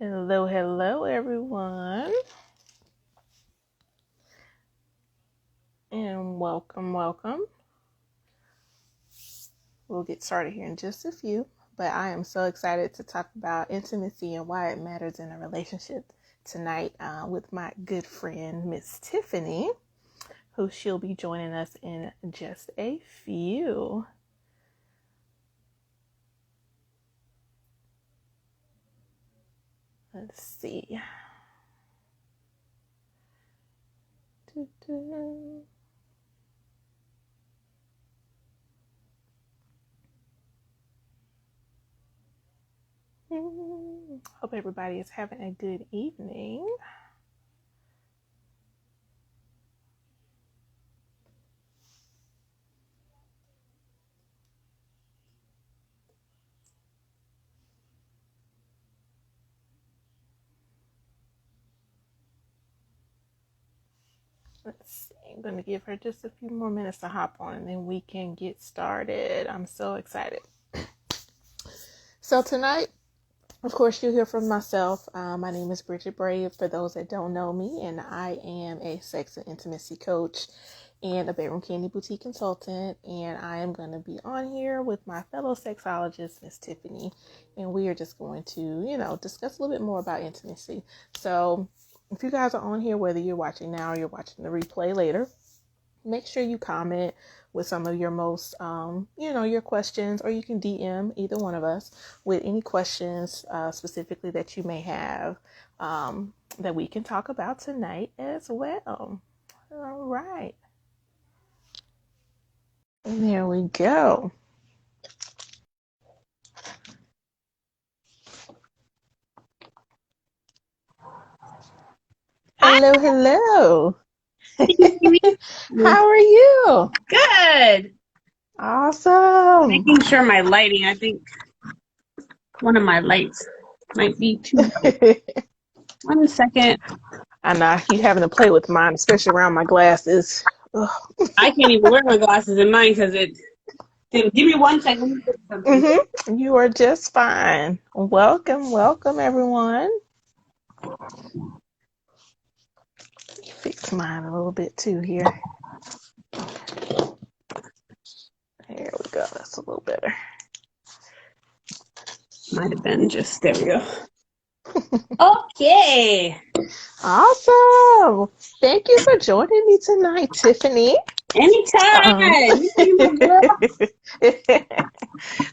Hello, hello, everyone, and welcome. We'll get started here in just a few, but I am so excited to talk about intimacy and why it matters in a relationship tonight with my good friend, Miss Tiffany, who she'll be joining us in just a few. Let's see. Hope everybody is having a good evening. Let's see. I'm going to give her just a few more minutes to hop on and then we can get started. I'm so excited. So tonight, of course, you'll hear from myself. My name is Bridget Brave, for those that don't know me, and I am a sex and intimacy coach and a Bedroom Candy Boutique consultant, and I am going to be on here with my fellow sexologist, Miss Tiffany, and we are just going to, discuss a little bit more about intimacy. So if you guys are on here, whether you're watching now or you're watching the replay later, make sure you comment with some of your most, your questions, or you can DM either one of us with any questions specifically that you may have that we can talk about tonight as well. All right. And there we go. Hello, hello. How are you? Good. Awesome. Making sure my lighting, I think one of my lights might be too bright. 1 second. I know you having to play with mine, especially around my glasses. I can't even wear my glasses in mine because it. Give me 1 second. You are just fine. Welcome, everyone. Fix mine a little bit too here. There we go. That's a little better. Might have been just, there we go. Okay. Awesome. Thank you for joining me tonight, Tiffany. Anytime.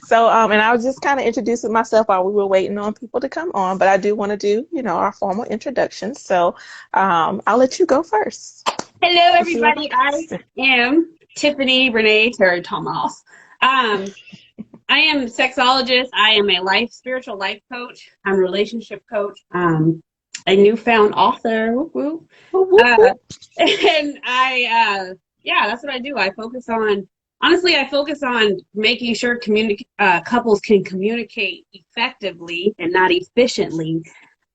So, and I was just kind of introducing myself while we were waiting on people to come on, but I do want to do, our formal introductions. So, I'll let you go first. Hello, everybody. I am Tiffany Renee Terry Thomas. I am a sexologist. I am a spiritual life coach. I'm a relationship coach. A newfound author. And that's what I do. I focus on making sure couples can communicate effectively and not efficiently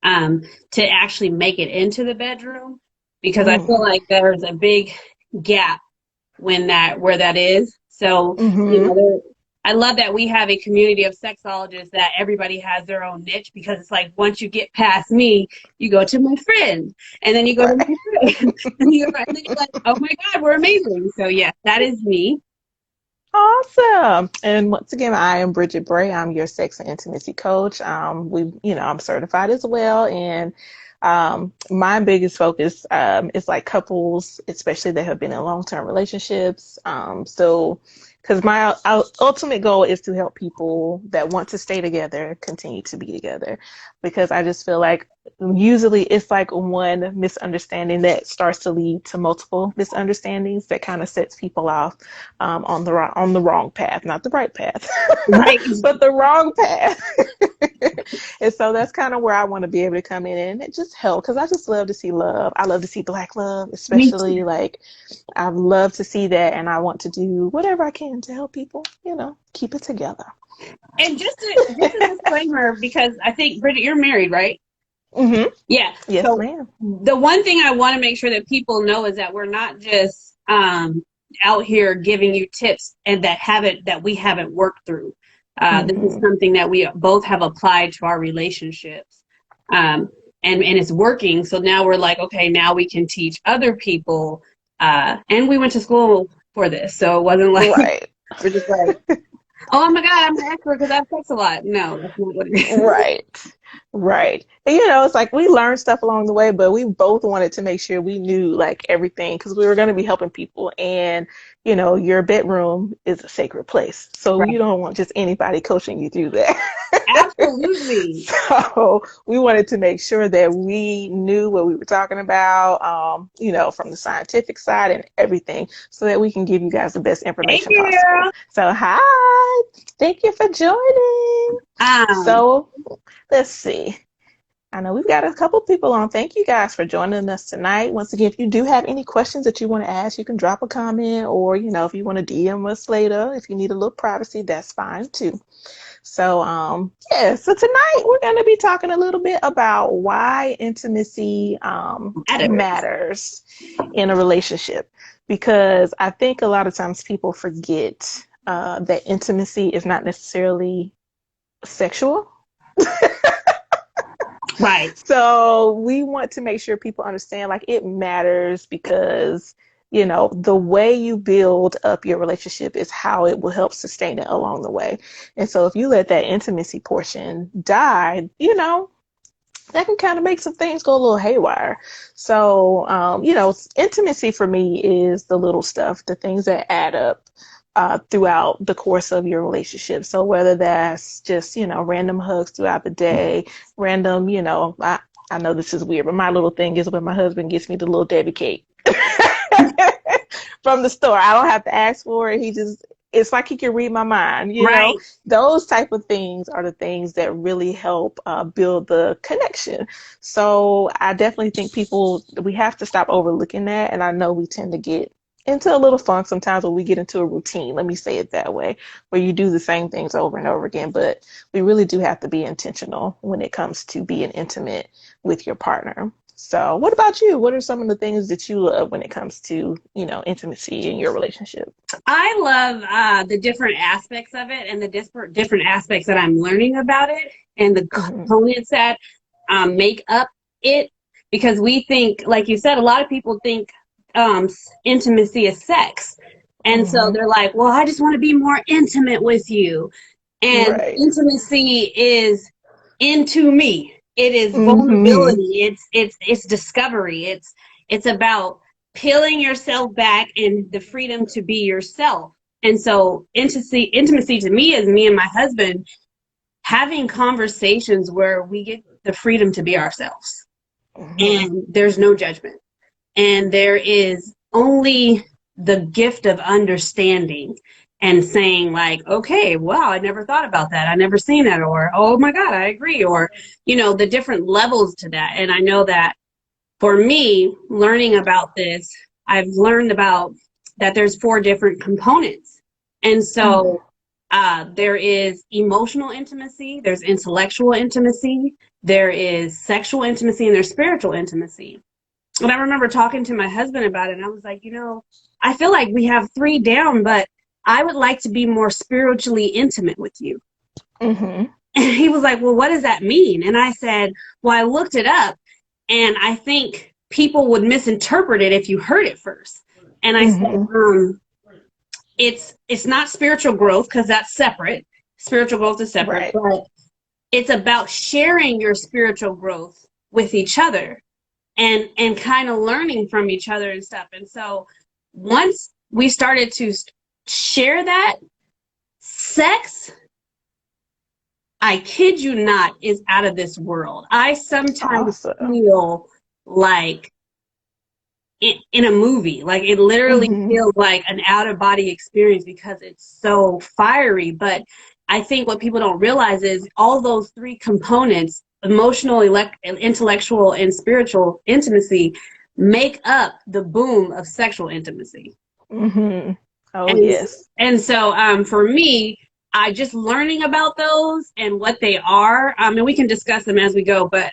to actually make it into the bedroom, because I feel like there's a big gap where that is. So, I love that we have a community of sexologists that everybody has their own niche, because it's like, once you get past me, you go to my friend, and then you go to my friend, and you're like, oh my God, we're amazing. So yes, that is me. Awesome. And once again, I am Bridget Bray. I'm your sex and intimacy coach. I'm certified as well. And my biggest focus is like couples, especially that have been in long-term relationships. Because my ultimate goal is to help people that want to stay together continue to be together, because I just feel like usually it's like one misunderstanding that starts to lead to multiple misunderstandings that kind of sets people off on the wrong path, not the right path, Right. but the wrong path. And so that's kind of where I want to be able to come in and just help, because I just love to see love. I love to see Black love, especially. Like, I love to see that, and I want to do whatever I can to help people, keep it together. And just a disclaimer, because I think, Bridget, you're married, right? Mm-hmm. Yeah. Yes, so ma'am. The one thing I want to make sure that people know is that we're not just out here giving you tips and that we haven't worked through. This is something that we both have applied to our relationships. And it's working. So now we're like, okay, now we can teach other people. And we went to school for this. So it wasn't like, Right. we're just like, oh my God, I'm an expert because I have sex a lot. No, that's not what it is. Right. Right. And, it's like we learned stuff along the way, but we both wanted to make sure we knew like everything because we were going to be helping people. And, your bedroom is a sacred place. So Right. you don't want just anybody coaching you through that. Absolutely. So we wanted to make sure that we knew what we were talking about, from the scientific side and everything, so that we can give you guys the best Hey, information possible. girl. So, hi, thank you for joining. Um, So, let's see. I know we've got a couple people on. Thank you guys for joining us tonight. Once again, if you do have any questions that you want to ask, you can drop a comment, or, if you want to DM us later, if you need a little privacy, that's fine too. So, so tonight we're going to be talking a little bit about why intimacy matters in a relationship, because I think a lot of times people forget that intimacy is not necessarily sexual. right. So we want to make sure people understand like it matters because, the way you build up your relationship is how it will help sustain it along the way. And so if you let that intimacy portion die, that can kind of make some things go a little haywire. So, intimacy for me is the little stuff, the things that add up throughout the course of your relationship. So whether that's just, random hugs throughout the day, random, I know this is weird, but my little thing is when my husband gets me the little Debbie cake from the store. I don't have to ask for it. It's like he can read my mind, Right. Those type of things are the things that really help build the connection. So I definitely think we have to stop overlooking that. And I know we tend to get into a little funk sometimes when we get into a routine, let me say it that way, where you do the same things over and over again. But we really do have to be intentional when it comes to being intimate with your partner. So what about you? What are some of the things that you love when it comes to, intimacy in your relationship? I love the different aspects of it and the different aspects that I'm learning about it and the Mm-hmm. components that make up it. Because we think, like you said, a lot of people think intimacy is sex. And so Mm-hmm. they're like, well, I just want to be more intimate with you. And Right. intimacy is into me. It is Mm-hmm. vulnerability. It's discovery. It's about peeling yourself back and the freedom to be yourself. And so intimacy to me is me and my husband having conversations where we get the freedom to be ourselves. Mm-hmm. And there's no judgment. And there is only the gift of understanding and saying like, okay, wow, I never thought about that. I never seen that. Or, oh my God, I agree. Or, the different levels to that. And I know that for me, learning about this, I've learned about that there's 4 different components. And so there is emotional intimacy, there's intellectual intimacy, there is sexual intimacy, and there's spiritual intimacy. And I remember talking to my husband about it, and I was like, I feel like we have 3 down, but I would like to be more spiritually intimate with you. Mm-hmm. And he was like, well, what does that mean? And I said, well, I looked it up, and I think people would misinterpret it if you heard it first. And I Mm-hmm. said, it's not spiritual growth because that's separate. Spiritual growth is separate, Right. but it's about sharing your spiritual growth with each other and kind of learning from each other and stuff. And so once we started to share that, sex, I kid you not, is out of this world. I sometimes Awesome. feel like in a movie, like it literally Mm-hmm. feels like an out of body experience because it's so fiery. But I think what people don't realize is all those 3 components, emotional, intellectual, and spiritual intimacy, make up the boom of sexual intimacy. Mm-hmm. Oh, And yes. and so for me, I just learning about those and what they are, and we can discuss them as we go, but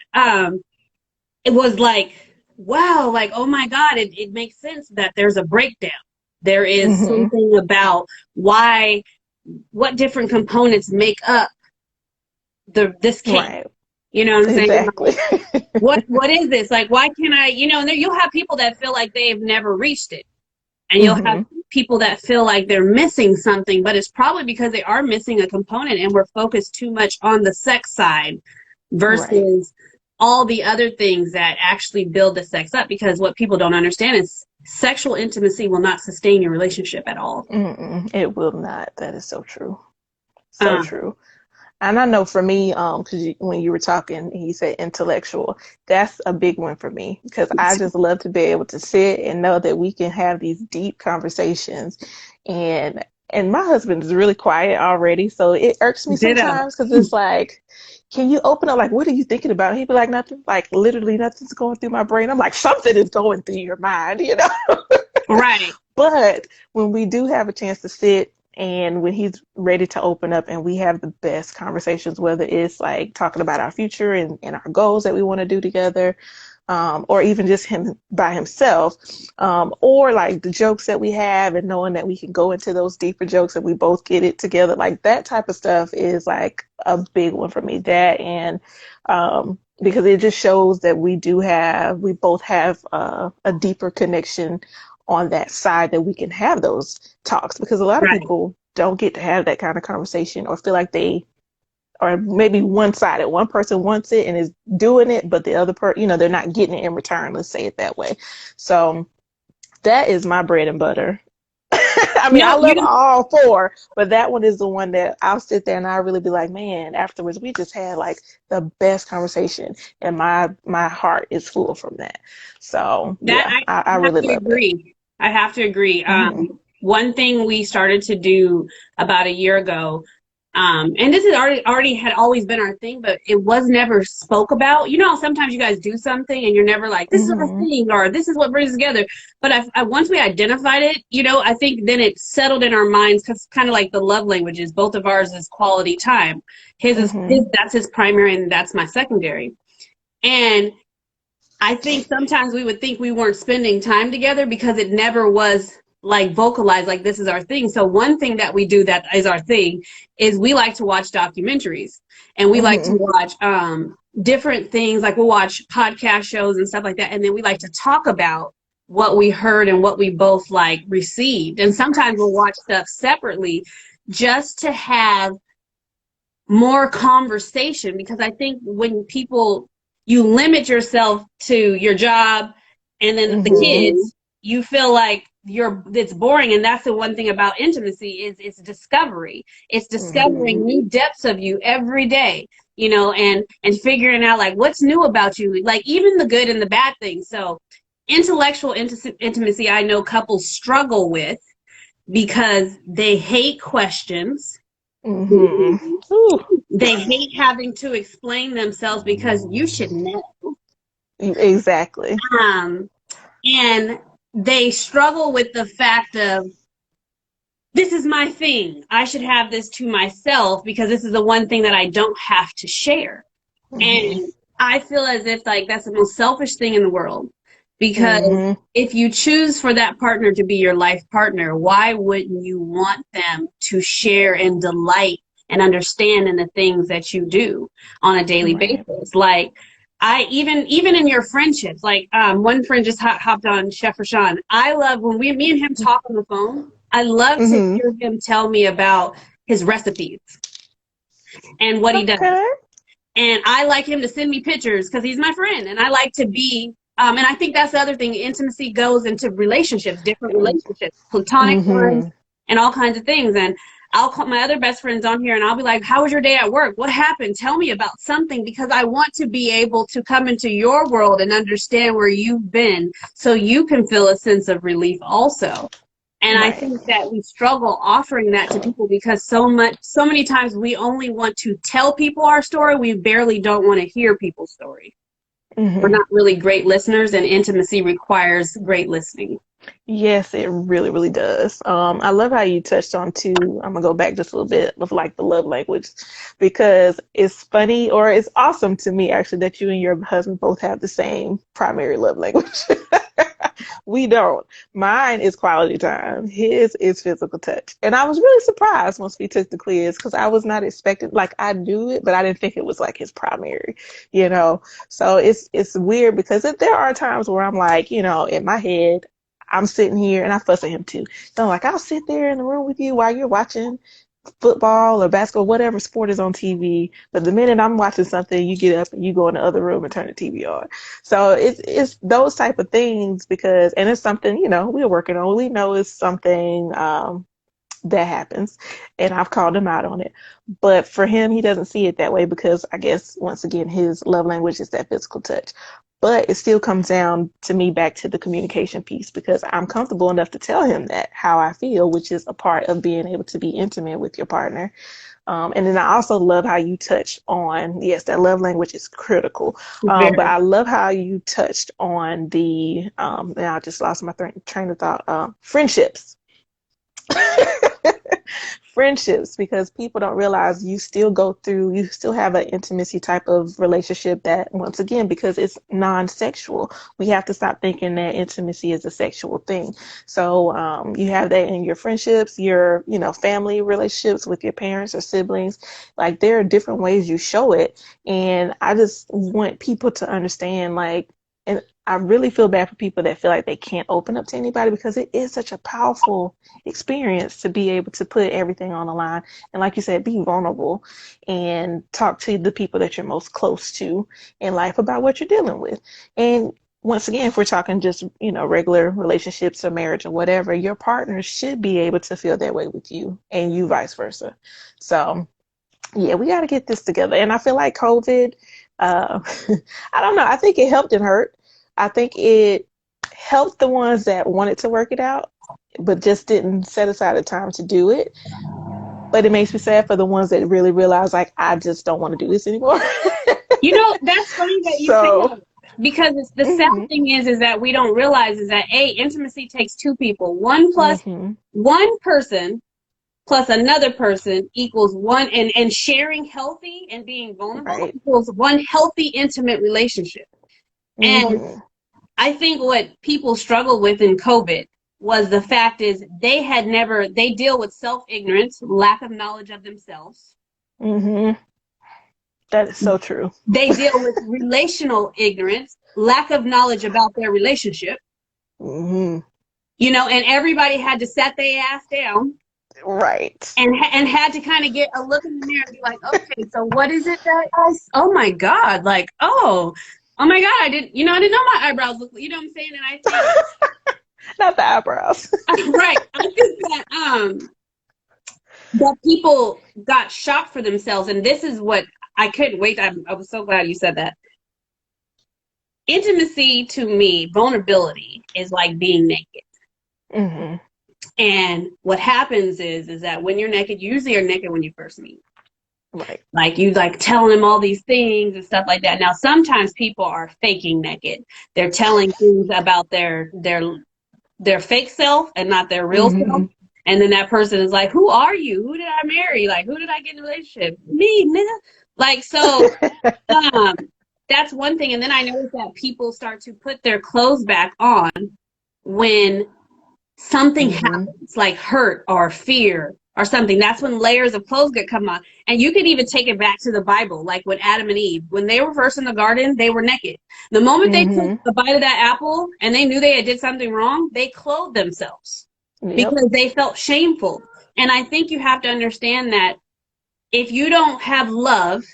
it was like, wow, like, oh my God, it makes sense that there's a breakdown. There is Mm-hmm. something about what different components make up this cake. Right. You know what I'm saying? Exactly. What is this? Like, why can't I, and there, you'll have people that feel like they've never reached it. And you'll have Hmm. people that feel like they're missing something, but it's probably because they are missing a component and we're focused too much on the sex side Right. versus all the other things that actually build the sex up. Because what people don't understand is sexual intimacy will not sustain your relationship at all. Mm-mm, it will not. That is so true. So Um, true. And I know for me, because when you were talking, he said intellectual. That's a big one for me because I just love to be able to sit and know that we can have these deep conversations. And my husband is really quiet already, so it irks me Ditto. sometimes because it's like, can you open up? Like, what are you thinking about? He'd be like, nothing. Like, literally, nothing's going through my brain. I'm like, something is going through your mind. Right. But when we do have a chance to sit and when he's ready to open up and we have the best conversations, whether it's like talking about our future and our goals that we want to do together, or even just him by himself, or like the jokes that we have and knowing that we can go into those deeper jokes and we both get it together, like that type of stuff is like a big one for me. That and because it just shows that we both have a deeper connection on that side that we can have those talks because a lot of Right. people don't get to have that kind of conversation or feel like they or maybe one-sided. One person wants it and is doing it, but the other they're not getting it in return. Let's say it that way. So that is my bread and butter. I mean, I No, you love all four, but that one is the one that I'll sit there and I'll really be like, man, afterwards we just had like the best conversation and my heart is full from that. So That yeah, I I have really to love it. agree. I have to agree. Hmm. One thing we started to do about a year ago, and this is already had always been our thing, but it was never spoke about. You know, sometimes you guys do something and you're never like, this is our Hmm. thing or this is what brings us together. But once we identified it, I think then it settled in our minds because kind of like the love languages, both of ours is quality time. Hmm. That's his primary and that's my secondary. And I think sometimes we would think we weren't spending time together because it never was like vocalized like this is our thing. So one thing that we do that is our thing is we like to watch documentaries and we like to Hmm. watch different things like we'll watch podcast shows and stuff like that and then we like to talk about what we heard and what we both like received. And sometimes we'll watch stuff separately just to have more conversation because I think when people you limit yourself to your job and then the Hmm. kids, you feel like it's boring. And that's the one thing about intimacy is it's discovery. It's Hmm. discovering new depths of you every day, and figuring out like what's new about you, like even the good and the bad things. So intimacy, I know couples struggle with because they hate questions. Hmm. Ooh, They hate having to explain themselves because you should know. exactly. Um, and they struggle with the fact of this is my thing. I should have this to myself because this is the one thing that I don't have to share. Hmm. And I feel as if like that's the most selfish thing in the world because Hmm. if you choose for that partner to be your life partner, why wouldn't you want them to share and delight and understand in the things that you do on a daily Right. basis? Like I even in your friendships, like one friend just hopped on Chef Rashawn. I love when me and him talk on the phone. I love to Hmm. hear him tell me about his recipes and what he does. Okay. And I like him to send me pictures because he's my friend. And I like to be, and I think that's the other thing. Intimacy goes into relationships, different relationships, platonic ones, Hmm. and all kinds of things. And I'll call my other best friends on here and I'll be like, how was your day at work? What happened? Tell me about something because I want to be able to come into your world and understand where you've been so you can feel a sense of relief also. And I Right. think that we struggle offering that to people because so many times we only want to tell people our story. We barely don't want to hear people's story. We're Hmm. not really great listeners, and intimacy requires great listening. Yes, it really, really does. I love how you touched on too. I'm gonna go back just a little bit of like the love language because it's funny or it's awesome to me actually that you and your husband both have the same primary love language. We don't. Mine is quality time. His is physical touch. And I was really surprised once we took the quiz because I was not expecting, like I do it, but I didn't think it was like his primary, you know. So it's weird because there are times where I'm like, in my head, I'm sitting here and I fuss at him too. So like I'll sit there in the room with you while you're watching football or basketball, whatever sport is on TV. But the minute I'm watching something, you get up and you go in the other room and turn the TV on. So it's those type of things and it's something, we're working on. We know it's something that happens, and I've called him out on it. But for him, he doesn't see it that way because I guess once again, his love language is that physical touch. But it still comes down to me back to the communication piece because I'm comfortable enough to tell him that how I feel, which is a part of being able to be intimate with your partner. And then I also love how you touch on, yes, that love language is critical. But Very. I love how you touched on and I just lost my train of thought, friendships. Friendships, because people don't realize you still have an intimacy type of relationship that, once again, because it's non-sexual, we have to stop thinking that intimacy is a sexual thing. So you have that in your friendships, your family relationships with your parents or siblings. Like there are different ways you show it, and I just want people to understand, like, and I really feel bad for people that feel like they can't open up to anybody because it is such a powerful experience to be able to put everything on the line. And like you said, be vulnerable and talk to the people that you're most close to in life about what you're dealing with. And once again, if we're talking just, regular relationships or marriage or whatever, your partner should be able to feel that way with you and you vice versa. So yeah, we got to get this together. And I feel like COVID, uh, I don't know. I think it helped and hurt. I think it helped the ones that wanted to work it out, but just didn't set aside the time to do it. But it makes me sad for the ones that really realize, like, I just don't want to do this anymore. That's funny that you say So, that because the sad hmm thing is that we don't realize is that intimacy takes two people. One plus hmm one person plus another person equals one, and sharing healthy and being vulnerable right. equals one healthy, intimate relationship. And hmm I think what people struggle with in COVID was the fact is they deal with self-ignorance, lack of knowledge of themselves. hmm That is so true. They deal with relational ignorance, lack of knowledge about their relationship, hmm and everybody had to set their ass down Right. and had to kind of get a look in the mirror and be like, okay, so what is it that oh my God, like, oh my God, I didn't know my eyebrows look, you know what I'm saying? And I think, Not the eyebrows. right, I think that people got shocked for themselves. And this is what I couldn't wait. I was so glad you said that. Intimacy to me, vulnerability is like being naked. hmm And what happens is that when you're naked, you usually are naked when you first meet. Right. Like you like telling them all these things and stuff like that. Now sometimes people are faking naked. They're telling things about their fake self and not their real self. hmm And then that person is like, "Who are you? Who did I marry? Like, who did I get in a relationship? Me, nigga." Like, so um, that's one thing. And then I noticed that people start to put their clothes back on when something hmm happens, like hurt or fear or something. That's when layers of clothes get come on. And you can even take it back to the Bible, like with Adam and Eve. When they were first in the garden, they were naked. The moment they took hmm a bite of that apple and they knew they had did something wrong, they clothed themselves Yep. because they felt shameful. And I think you have to understand that if you don't have love,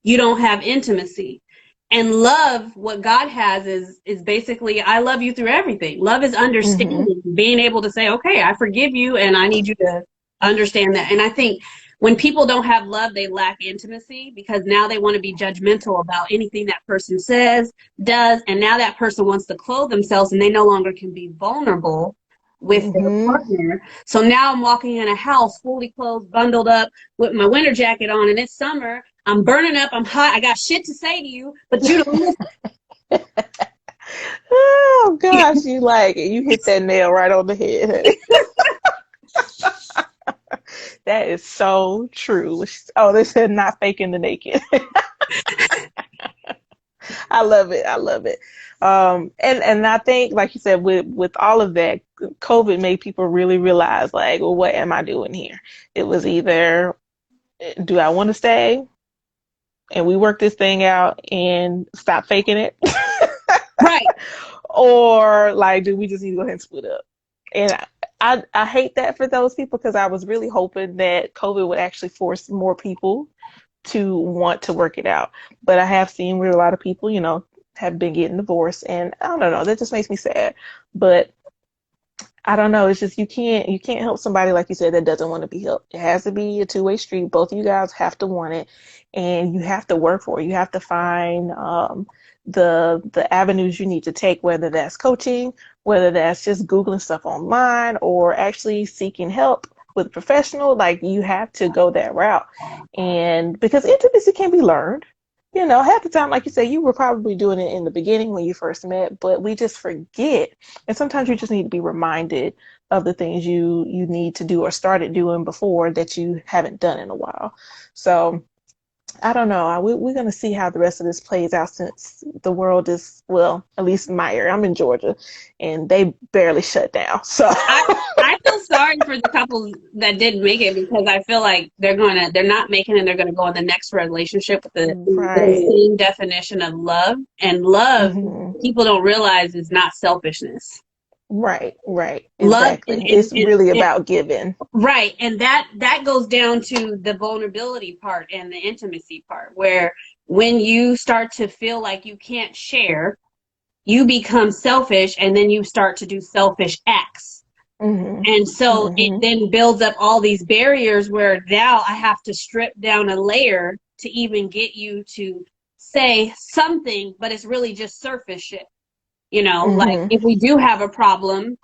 you don't have intimacy. And love, what God has is basically, I love you through everything. Love is hmm understanding, being able to say, okay, I forgive you and I need you to understand that. And I think when people don't have love, they lack intimacy because now they want to be judgmental about anything that person says, does, and now that person wants to clothe themselves and they no longer can be vulnerable with their hmm partner. So now I'm walking in a house fully clothed, bundled up with my winter jacket on, and it's summer. I'm burning up. I'm hot. I got shit to say to you, but you don't listen. Oh gosh, you hit that nail right on the head, honey. That is so true. Oh, they said not faking the naked. I love it. I love it. And I think, like you said, with all of that, COVID made people really realize, like, well, what am I doing here? It was either, do I want to stay and we work this thing out and stop faking it, Right. or like, do we just need to go ahead and split up? And I hate that for those people because I was really hoping that COVID would actually force more people to want to work it out. But I have seen where a lot of people, have been getting divorced, and I don't know, that just makes me sad. But I don't know, it's just you can't help somebody, like you said, that doesn't want to be helped. It has to be a two-way street. Both of you guys have to want it, and you have to work for it. You have to find the avenues you need to take, whether that's coaching, whether that's just Googling stuff online, or actually seeking help with a professional. Like, you have to go that route. And because intimacy can be learned, half the time, like you say, you were probably doing it in the beginning when you first met, but we just forget. And sometimes you just need to be reminded of the things you need to do or started doing before that you haven't done in a while. So I don't know. We're going to see how the rest of this plays out, since the world is, well, at least in my area, I'm in Georgia, and they barely shut down. So I feel sorry for the couples that didn't make it, because I feel like they're not making it, and they're gonna go in the next relationship with the right. same definition of love. And love, Mm-hmm. people don't realize, is not selfishness. Right. Love Exactly. It's really about giving. right, and that goes down to the vulnerability part and the intimacy part, where when you start to feel like you can't share, you become selfish, and then you start to do selfish acts. Mm-hmm. And so it Mm-hmm. then builds up all these barriers, where now I have to strip down a layer to even get you to say something, but it's really just surface shit. Like, Mm-hmm. if we do have a problem,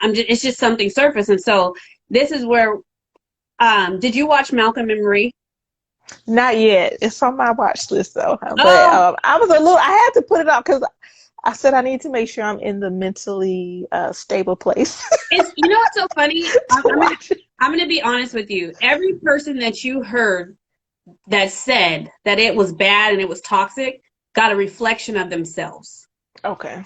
it's just something surface. And so this is where, did you watch Malcolm and Marie? Not yet. It's on my watch list though. But Oh, I had to put it up because I said I need to make sure I'm in the mentally stable place what's so funny? to watch it. I'm gonna be honest with you. Every person that you heard that said that it was bad and it was toxic got a reflection of themselves. Okay.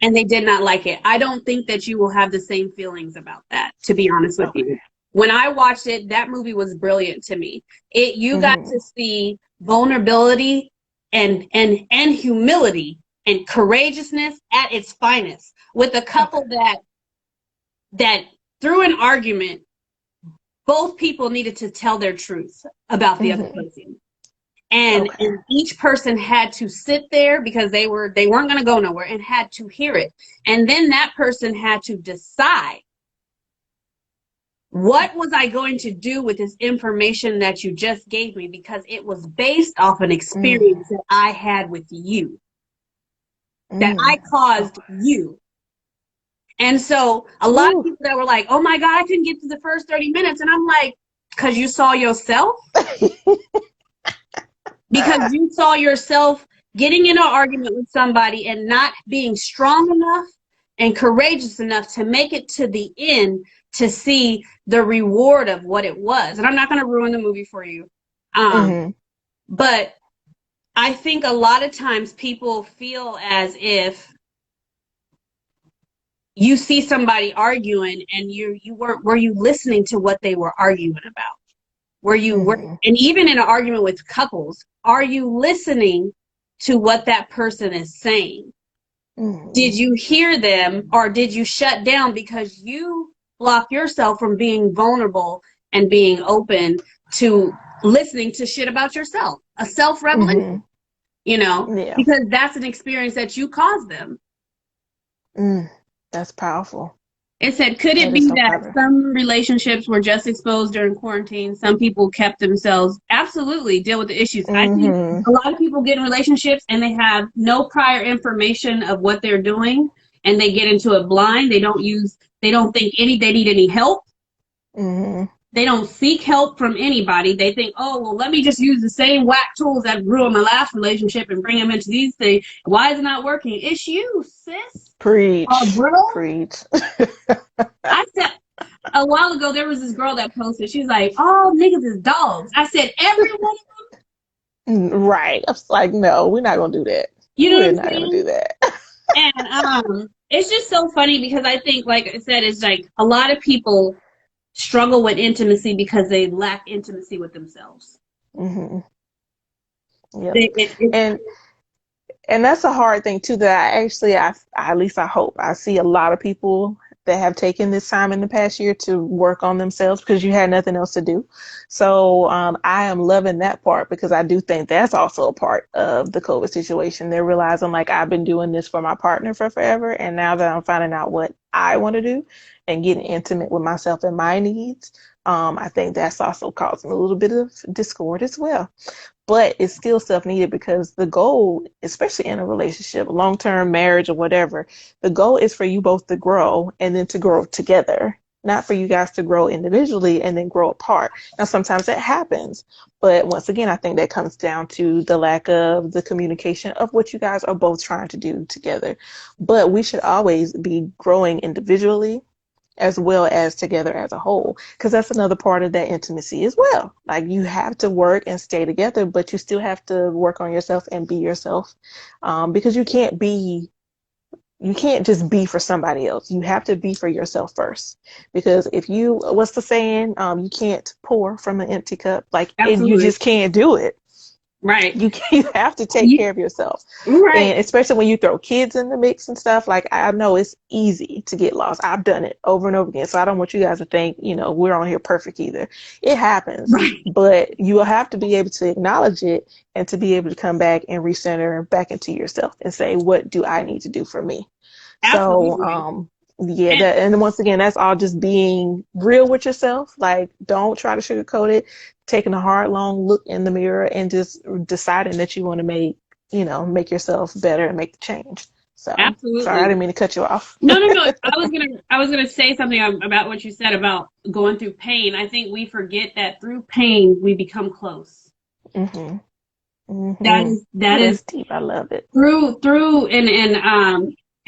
And they did not like it. I don't think that you will have the same feelings about that, to be honest with Okay. you. When I watched it, that movie was brilliant to me. You got Mm-hmm. to see vulnerability and humility and courageousness at its finest, with a couple Okay. that through an argument, both people needed to tell their truth about the other Mm-hmm. person. And Okay. each person had to sit there, because they weren't going to go nowhere, and had to hear it. And then that person had to decide, what was I going to do with this information that you just gave me, because it was based off an Mm-hmm. experience that I had with you, that Mm-hmm. I caused Okay. you. And so a lot of Ooh. people that were like, oh my God, I couldn't get to the first 30 minutes. And I'm like, because you saw yourself? Because you saw yourself getting in an argument with somebody and not being strong enough and courageous enough to make it to the end to see the reward of what it was. And I'm not going to ruin the movie for you. Mm-hmm. But I think a lot of times people feel as if you see somebody arguing, and were you listening to what they were arguing about? Mm-hmm. And even in an argument with couples, are you listening to what that person is saying? Mm-hmm. Did you hear them, or did you shut down because you block yourself from being vulnerable and being open to listening to shit about yourself? A self-revelation, Yeah. because that's an experience that you caused them. That's powerful. It said, could it That is be so that powerful. some relationships were just exposed during quarantine? Some people kept themselves. Absolutely, deal with the issues. I think Mm-hmm. a lot of people get in relationships and they have no prior information of what they're doing, and they get into it blind. They don't think they need any help. Mm-hmm. They don't seek help from anybody. They think, oh, well, let me just use the same whack tools that ruined my last relationship and bring them into these things. Why is it not working? It's you, sis. Preach. Bro. Preach. I said, a while ago, there was this girl that posted, she's like, all niggas is dogs. I said, everyone. Right. I was like, no, we're not gonna do that. You know what We're I'm not gonna do saying? that. And it's just so funny because I think, like I said, it's like a lot of people struggle with intimacy because they lack intimacy with themselves. Hmm. Yep. It's And that's a hard thing too. That at least I hope I see a lot of people that have taken this time in the past year to work on themselves because you had nothing else to do. So I am loving that part because I do think that's also a part of the COVID situation. They're realizing like I've been doing this for my partner for forever, and now that I'm finding out what I want to do and getting intimate with myself and my needs, I think that's also causing a little bit of discord as well, but it's still stuff needed because the goal, especially in a relationship, long-term marriage or whatever, the goal is for you both to grow and then to grow together, not for you guys to grow individually and then grow apart. Now, sometimes that happens, but once again, I think that comes down to the lack of the communication of what you guys are both trying to do together. But we should always be growing individually as well as together as a whole, because that's another part of that intimacy as well. Like you have to work and stay together, but you still have to work on yourself and be yourself, because you can't just be for somebody else. You have to be for yourself first, because if you, what's the saying, you can't pour from an empty cup, like, and you absolutely just can't do it. right. You have to take You, care of yourself. right. And especially when you throw kids in the mix and stuff, like I know it's easy to get lost. I've done it over and over again. So I don't want you guys to think, we're on here perfect either. It happens, Right. but you will have to be able to acknowledge it and to be able to come back and recenter back into yourself and say, what do I need to do for me? So, Absolutely. yeah, And and once again, that's all just being real with yourself. Like, don't try to sugarcoat it. Taking a hard, long look in the mirror and just deciding that you want to make yourself better and make the change. So, sorry, I absolutely. didn't mean to cut you off. No, no, no. I was gonna say something about what you said about going through pain. I think we forget that through pain we become close. Mhm. That Mhm. is that Oh, is that's deep. I love it. through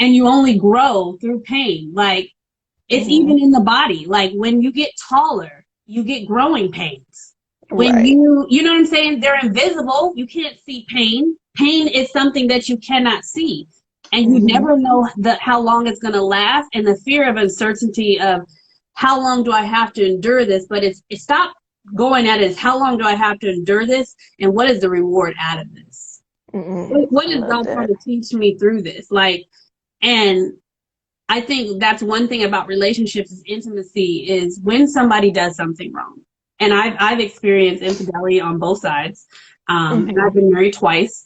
and you only grow through pain. Like it's Mhm. even in the body. Like when you get taller, you get growing pains. When Right. you know what I'm saying? They're invisible. You can't see pain. Pain is something that you cannot see. And you Mhm. never know how long it's going to last. And the fear of uncertainty of how long do I have to endure this? But it's stop going at it as how long do I have to endure this? And what is the reward out of this? Mhm. What I is love God trying that. to teach me through this? Like, and I think that's one thing about relationships is intimacy is when somebody does something wrong. And I've experienced infidelity on both sides. And I've Mhm. been married twice.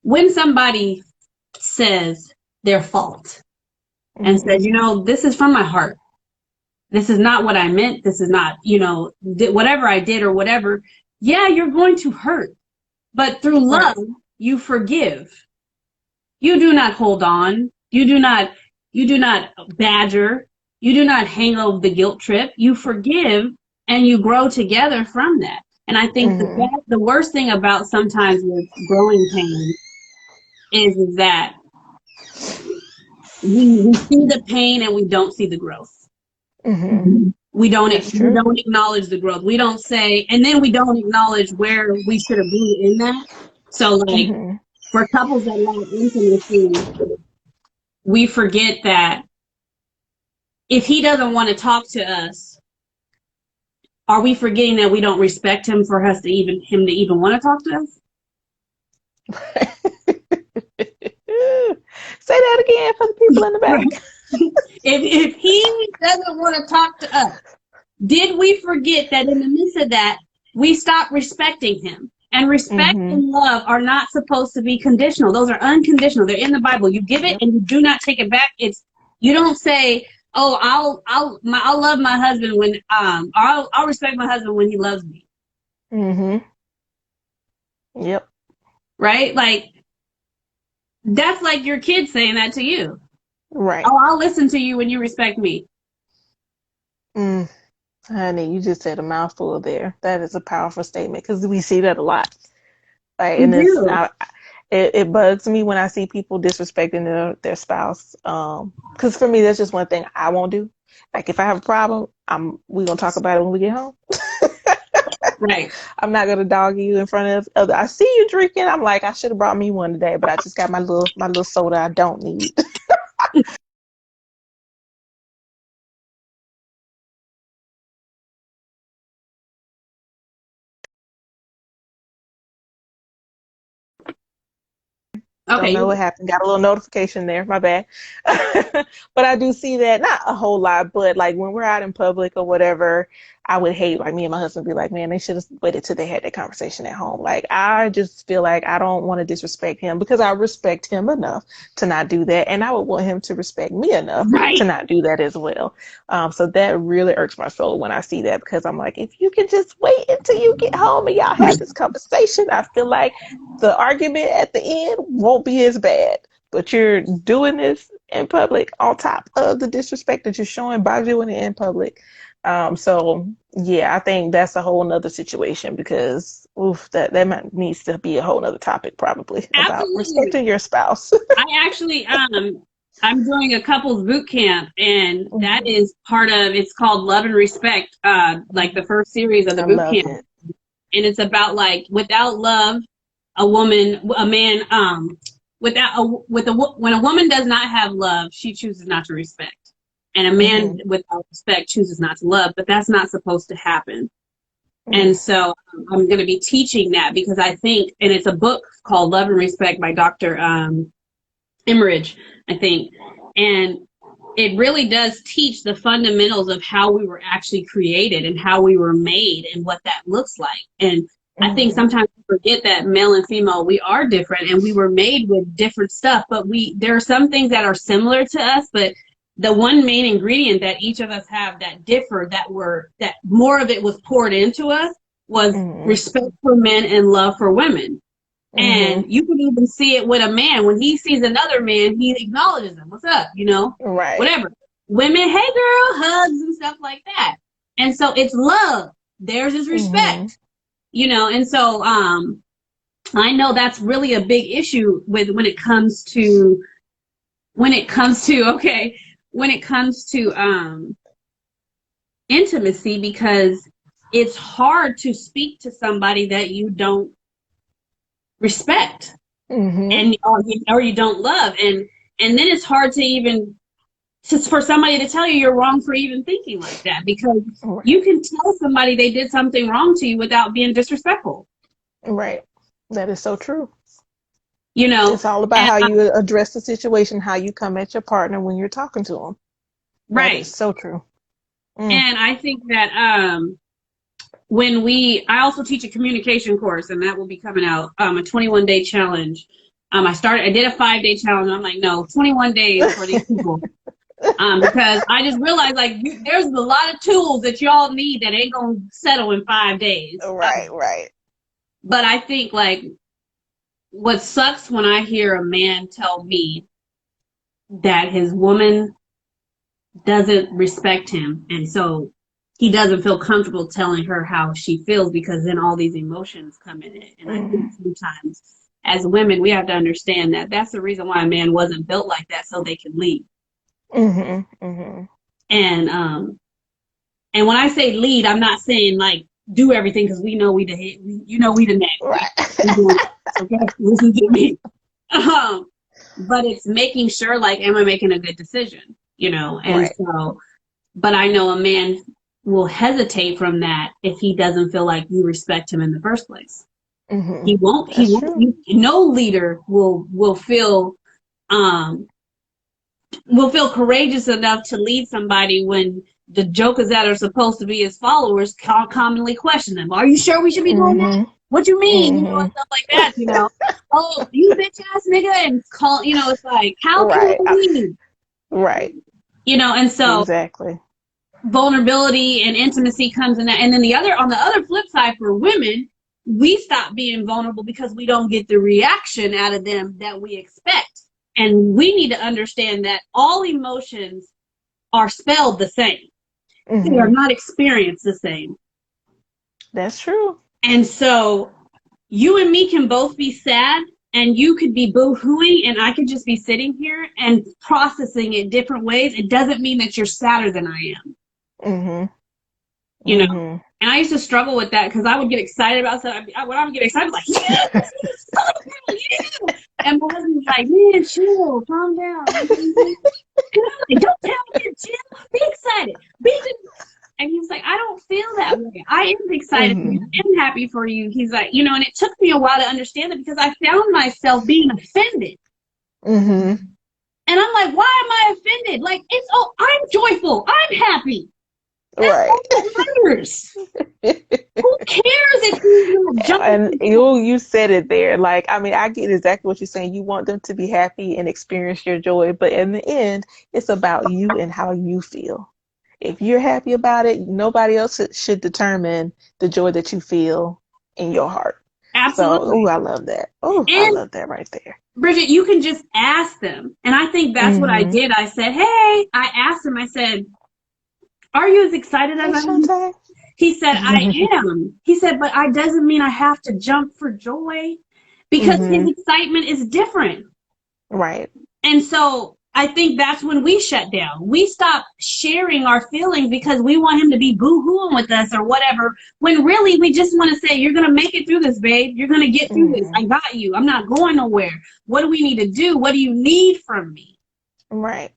When somebody says their fault and Mhm. says, this is from my heart. This is not what I meant. This is not, whatever I did or whatever. Yeah, you're going to hurt. But through love, Right. you forgive. You do not hold on. You do not badger. You do not hang over the guilt trip. You forgive and you grow together from that. And I think Mhm. the worst thing about sometimes with growing pain is that we see the pain and we don't see the growth. Mhm. That's We true. don't acknowledge the growth. We don't say, and then we don't acknowledge where we should have been in that. So like Mhm. for couples that lack intimacy, we forget that if he doesn't want to talk to us, are we forgetting that we don't respect him for us to even want to talk to us? Say that again for the people in the Right. back. If he doesn't want to talk to us, did we forget that in the midst of that, we stop respecting him? And respect Mhm. and love are not supposed to be conditional. Those are unconditional. They're in the Bible. You give it Yep. and you do not take it back. You don't say, "Oh, I'll love my husband when or I'll respect my husband when he loves me." Mhm. Yep. Right? Like that's like your kid saying that to you. Right. "Oh, I'll listen to you when you respect me." Mm. Honey, you just said a mouthful there. That is a powerful statement because we see that a lot. Like, We and do. it bugs me when I see people disrespecting their spouse. Because for me, that's just one thing I won't do. Like, if I have a problem, we gonna talk about it when we get home. Right. I'm not gonna dog you in front of other. I see you drinking. I'm like, I should have brought me one today, but I just got my little soda I don't need. Don't Okay. know what happened. Got a little notification there. My bad. But I do see that, not a whole lot, but like when we're out in public or whatever, I would hate, like me and my husband be like, man, they should have waited till they had that conversation at home. Like I just feel like I don't want to disrespect him because I respect him enough to not do that. And I would want him to respect me enough to Right. not do that as well. So that really irks my soul when I see that because I'm like, if you can just wait until you get home and y'all have this conversation, I feel like the argument at the end won't be as bad. But you're doing this in public on top of the disrespect that you're showing by doing it in public. So yeah, I think that's a whole nother situation because oof, that needs to be a whole nother topic probably about Absolutely. respecting your spouse. I actually, I'm doing a couples boot camp, and that Mhm. is part of, it's called Love and Respect, like the first series of the I boot love camp. it. And it's about like, without love, a man, when a woman does not have love, she chooses not to respect. And a man Hmm. without respect chooses not to love, but that's not supposed to happen. And Mm. so I'm going to be teaching that because I think, and it's a book called Love and Respect by Dr. Emmerich, I think. And it really does teach the fundamentals of how we were actually created and how we were made and what that looks like. And I think Hmm. sometimes we forget that male and female, we are different and we were made with different stuff, but there are some things that are similar to us, but the one main ingredient that each of us have that differ, that more of it was poured into us, was Hmm. respect for men and love for women. Hmm. And you can even see it with a man. When he sees another man, he acknowledges him. What's up? Right. Whatever. Women, hey girl, hugs and stuff like that. And so it's love. Theirs is Hmm. respect. And so I know that's really a big issue with when it comes to intimacy, because it's hard to speak to somebody that you don't respect Hmm. and or you don't love, and then it's hard to even for somebody to tell you you're wrong for even thinking like that, because Right. you can tell somebody they did something wrong to you without being disrespectful, Right. That is so true. you know It's all about and how you address the situation, how you come at your partner when you're talking to them. That is right. so true. Mm. And I think that I also teach a communication course, and that will be coming out, a 21-day challenge. I did a 5-day challenge. I'm like, no, 21 days for these people. Because I just realized like there's a lot of tools that y'all need that ain't gonna settle in 5 days. Right, right. But I think like what sucks when I hear a man tell me that his woman doesn't respect him, and so he doesn't feel comfortable telling her how she feels, because then all these emotions come in it. And I think Mm-hmm. sometimes as women we have to understand that that's the reason why a man wasn't built like that, so they can lead. Mm-hmm. Mm-hmm. And when I say lead, I'm not saying like do everything, because we know we the head, we the neck. We Right. doing it. Okay, listen to me. Um, but it's making sure, like, am I making a good decision? And Right. so, but I know a man will hesitate from that if he doesn't feel like you respect him in the first place. Mm-hmm. He won't. He That's won't. true. No leader um will feel courageous enough to lead somebody when the jokers that are supposed to be his followers commonly question them. Are you sure we should be doing that? Mm-hmm. What you mean? And Mm-hmm. stuff like that. Oh, you bitch ass nigga, and it's like, how can I Right. lead? Right. And so Exactly. vulnerability and intimacy comes in that. And then on the other flip side, for women, we stop being vulnerable because we don't get the reaction out of them that we expect. And we need to understand that all emotions are spelled the same. They are Mm-hmm. not experienced the same. That's true. And so you and me can both be sad, and you could be boo-hooing, and I could just be sitting here and processing it different ways. It doesn't mean that you're sadder than I am. Mm-hmm. You know, Mm-hmm. And I used to struggle with that because I would get excited about stuff. When I would get excited, I was like, yeah, this is so cool, yeah. And my husband was like, man, chill, calm down. And I'm like, don't tell me to chill. Be excited. And he was like, I don't feel that way. I am excited for you. Mm-hmm. I am happy for you. He's like, and it took me a while to understand it because I found myself being offended. Mm-hmm. And I'm like, why am I offended? Like, I'm joyful. I'm happy. That's Right. all that matters. Who cares if you jump? And you said it there. Like, I mean, I get exactly what you're saying. You want them to be happy and experience your joy, but in the end, it's about you and how you feel. If you're happy about it, nobody else should determine the joy that you feel in your heart. So, Absolutely. oh, I love that. Oh, I And love that right there. Bridget, you can just ask them. And I think that's what I Mm-hmm. did. I said, hey, I asked him, I said, are you as excited Hey, as I am? Shantae. He said, I am. He said, but I doesn't mean I have to jump for joy because his Mm-hmm. excitement is different. Right. And so I think that's when we shut down. We stop sharing our feelings because we want him to be boo-hooing with us or whatever, when really we just want to say, you're going to make it through this, babe. You're going to get through this. Mm-hmm. I got you. I'm not going nowhere. What do we need to do? What do you need from me? Right.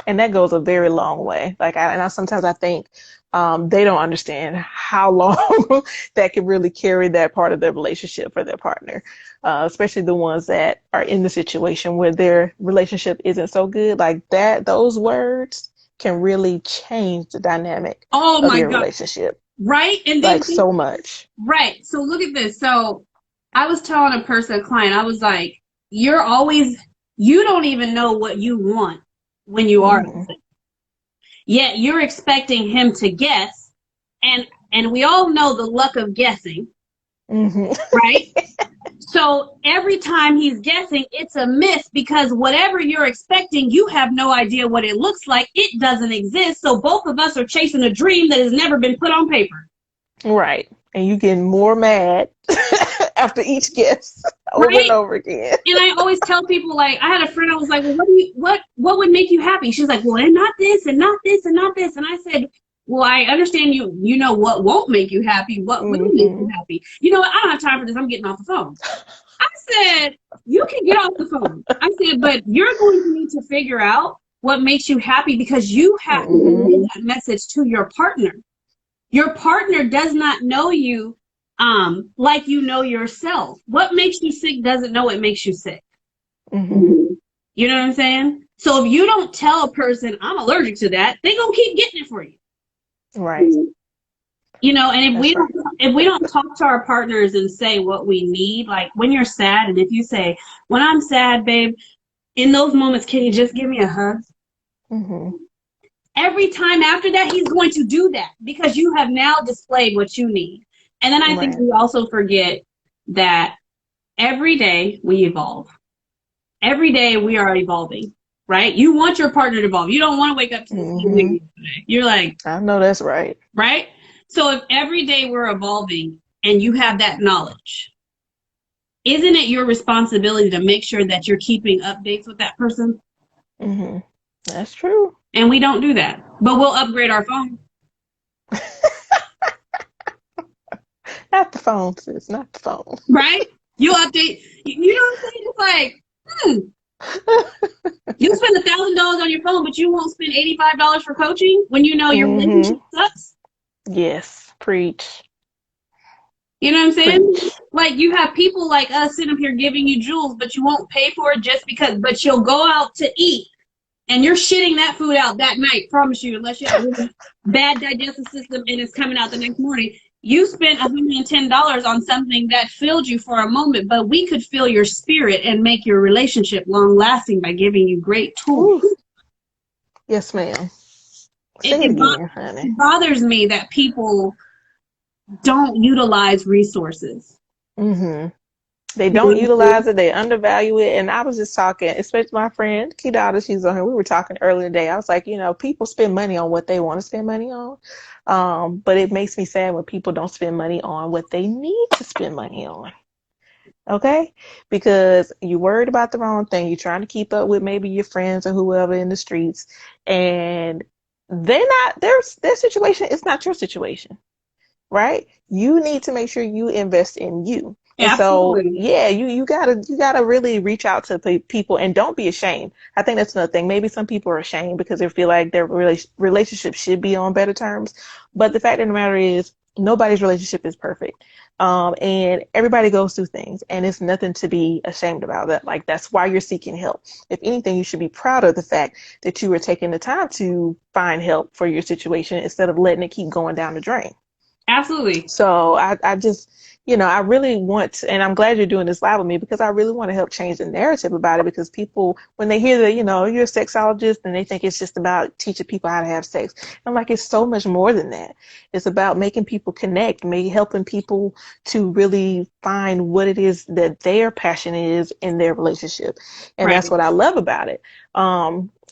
And that goes a very long way. Like, sometimes I think they don't understand how long that can really carry that part of their relationship for their partner, especially the ones that are in the situation where their relationship isn't so good. Like that, those words can really change the dynamic Oh of my your God. relationship, Right? And then, like so much. right. So look at this. So I was telling a client, I was like, you don't even know what you want when you are Hmm. upset. Yet you're expecting him to guess. And we all know the luck of guessing, Hmm. right? So every time he's guessing, it's a miss because whatever you're expecting, you have no idea what it looks like. It doesn't exist. So both of us are chasing a dream that has never been put on paper. Right. And you getting more mad after each guess over and Right? over again. And I always tell people, like, I had a friend, I was like, well, what would make you happy? She's like, well, and not this and not this and not this. And I said, well, I understand you know what won't make you happy. What will make you Hmm. happy? You know what? I don't have time for this. I'm getting off the phone. I said, you can get off the phone. I said, but you're going to need to figure out what makes you happy because you have to Hmm. relay that message to your partner. Your partner does not know you like you know yourself. What makes you sick doesn't know it makes you sick. Hmm. You know what I'm saying? So if you don't tell a person I'm allergic to that, they gonna keep getting it for you. Right. And That's right. if we don't talk to our partners and say what we need, like when you're sad, and if you say, when I'm sad, babe, in those moments, can you just give me a hug? Hmm. Every time after that, he's going to do that because you have now displayed what you need. And then I think Right. we also forget that every day we evolve. Every day we are evolving, right? You want your partner to evolve. You don't want to wake up to the same Hmm. thing today. You're like, I know that's right. right? So if every day we're evolving and you have that knowledge, isn't it your responsibility to make sure that you're keeping updates with that person? Hmm. That's true. And we don't do that, but we'll upgrade our phone, Not the phone, sis. Not the phone. right? You update, you know what I'm saying? It's like, you spend $1,000 on your phone, but you won't spend $85 for coaching when you know your Hmm. relationship sucks. Yes. Preach. You know what I'm saying? Preach. Like you have people like us sitting up here giving you jewels, but you won't pay for it just because, but you'll go out to eat and you're shitting that food out that night, promise you, unless you have a really bad digestive system and it's coming out the next morning. You spent $110 on something that filled you for a moment, but we could fill your spirit and make your relationship long lasting by giving you great tools. Ooh. Yes, ma'am. Say it again, honey. It bothers me that people don't utilize resources. Hmm. They don't utilize it. They undervalue it. And I was just talking, especially my friend Kidada, she's on here. We were talking earlier today. I was like, people spend money on what they want to spend money on. But it makes me sad when people don't spend money on what they need to spend money on. Okay? Because you're worried about the wrong thing. You're trying to keep up with maybe your friends or whoever in the streets. And they're not, their situation is not your situation. right? You need to make sure you invest in you. And so, Absolutely. yeah, you gotta really reach out to people and don't be ashamed. I think that's another thing. Maybe some people are ashamed because they feel like their relationship should be on better terms. But the fact of the matter is, nobody's relationship is perfect. And everybody goes through things, and it's nothing to be ashamed about. That, like, that's why you're seeking help. If anything, you should be proud of the fact that you were taking the time to find help for your situation instead of letting it keep going down the drain. Absolutely. So I just, I really want, and I'm glad you're doing this live with me because I really want to help change the narrative about it because people, when they hear that, you're a sexologist and they think it's just about teaching people how to have sex. I'm like, it's so much more than that. It's about making people connect, maybe helping people to really find what it is that their passion is in their relationship. And that's Right. what I love about it.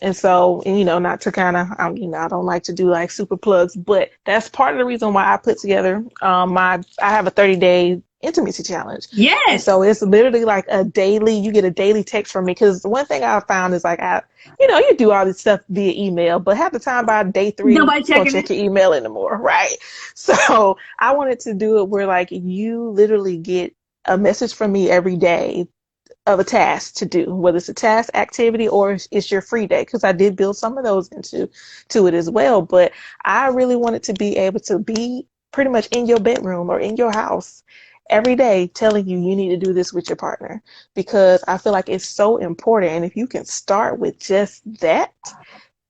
And so, not to kind of, I don't like to do like super plugs, but that's part of the reason why I put together I have a 30-day intimacy challenge. And Yes. so it's literally like you get a daily text from me. Because one thing I found is like, you do all this stuff via email, but half the time by day 3, Nobody you don't checking check it. your email anymore, right? So I wanted to do it where like you literally get a message from me every day of a task to do, whether it's a task activity or it's your free day, because I did build some of those into it as well. But I really wanted to be able to be pretty much in your bedroom or in your house every day telling you need to do this with your partner, because I feel like it's so important. And if you can start with just that,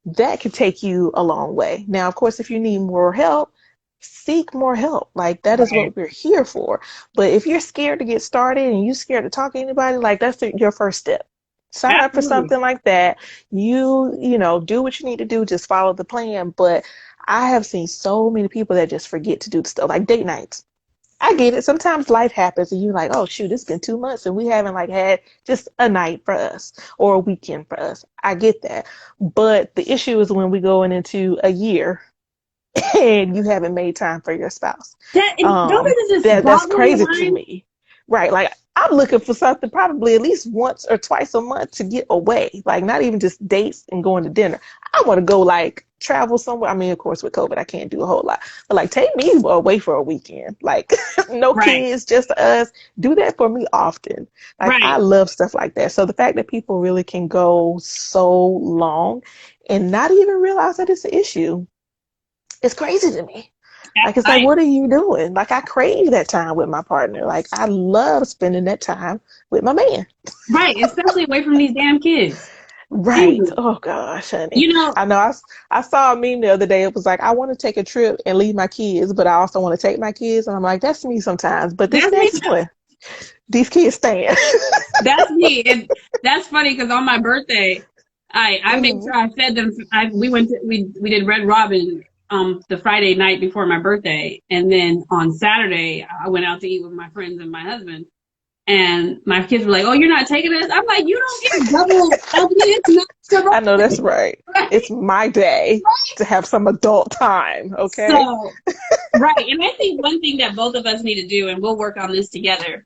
that could take you a long way. Now, of course, if you need more help, seek more help. Like, that is Right. what we're here for. But if you're scared to get started and you're scared to talk to anybody, like, that's your first step. Sign up for Absolutely. something like that. Do what you need to do. Just follow the plan. But I have seen so many people that just forget to do the stuff, like date nights. I get it. Sometimes life happens and you're like, oh shoot, it's been 2 months and we haven't like had just a night for us or a weekend for us. I get that. But the issue is when we going into a year and you haven't made time for your spouse. That and don't this just That's boggle your crazy to mind? me. Right. Like, I'm looking for something probably at least once or twice a month to get away. Like, not even just dates and going to dinner. I want to go like travel somewhere. I mean, of course, with COVID, I can't do a whole lot. But like, take me away for a weekend. Like, no Right. kids, just us. Do that for me often. Like, I Right. love stuff like that. So the fact that people really can go so long and not even realize that it's an issue, it's crazy to me. Like, it's like, I what are you doing? Like, I crave that time with my partner. Like, I love spending that time with my man. right, especially away from these damn kids. Right. Dude, Oh gosh, honey. you know, I know. I saw a meme the other day. It was like, I want to take a trip and leave my kids, but I also want to take my kids. And I'm like, that's me sometimes. But this that's me. next one, these kids staying. That's me. And that's funny because on my birthday, I made Hmm. sure I fed them. We did Red Robin the Friday night before my birthday, and then on Saturday I went out to eat with my friends and my husband. And my kids were like, "Oh, you're not taking us?" I'm like, "You don't get double LP. It's not your I know that's birthday, right. right?" It's my day to have some adult time. Okay. So, right. And I think one thing that both of us need to do, and we'll work on this together,